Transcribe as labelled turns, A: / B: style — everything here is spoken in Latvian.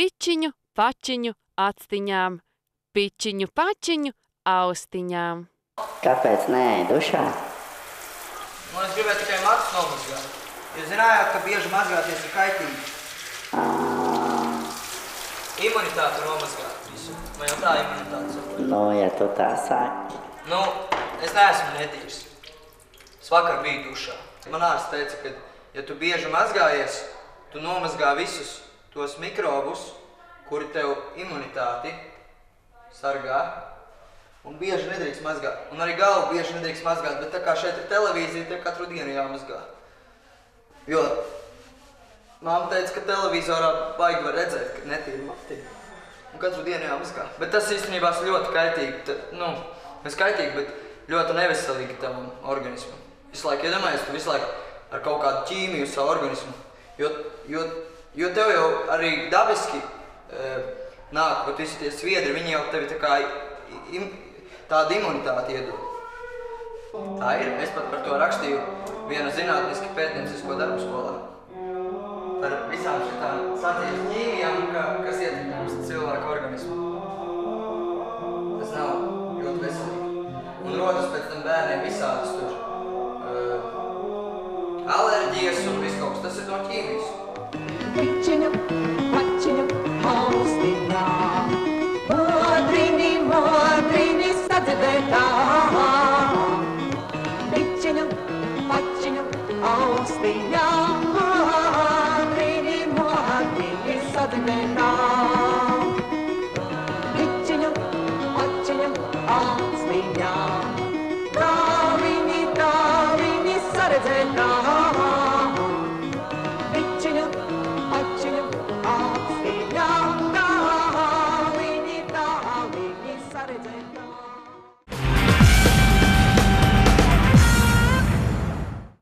A: pičiņu, pačiņu, actiņām, pičiņu, pačiņu, austiņām.
B: Kāpēc nē, dušā?
C: Un es gribēju tikai matus nomazgāt. Jūs zinājāt, ka bieži mazgāties ir kaitīgi. Imunitāti nomazgāt visu. Vai jau tā imunitāte saprot?
B: Nu, ja tu tā saki.
C: Nu, es neesmu netīrs. Es vakar biju dušā. Man ārsts teica, ka, ja tu bieži mazgājies, tu nomazgā visus tos mikrobus, kuri tev imunitāti sargā. Un bieži nedrīkst mazgāt. Un arī galvu bieži nedrīkst mazgāt, bet tā kā šeit ir televīzija, te katru dienu jāmazgā. Jo mamma teica, ka televizorā baigi var redzēt, ka netīri matiņi. Un katru dienu jāmazgā. Bet tas īstenībā ļoti kaitīgi. Nu, nes kaitīgi, bet ļoti neveselīgi tavam organismam. Visu laiku iedomājies, tu visu laiku ar kaut kādu ķīmiju uz savu organismu. Jo tev jau arī dabiski nāk, pat visi tie sviedri, viņi jau tevi tā kā tādu imunitāti iedod. Tā ir. Es pat par to rakstīju vienu zinātniski pētniecisko darbu skolā. Par visām šitām sacījas ķīmijām, kas ietekmē uz cilvēku organismu. Tas nav ļoti veselīgi. Un rodas pēc tam bērniem visādas tur alerģijas un viss kaut kas. Tas ir no ķīmijas.
D: Pičiņu, pačiņu, austiņām, modrini sadzirdētām. Pičiņu, pačiņu, austiņām.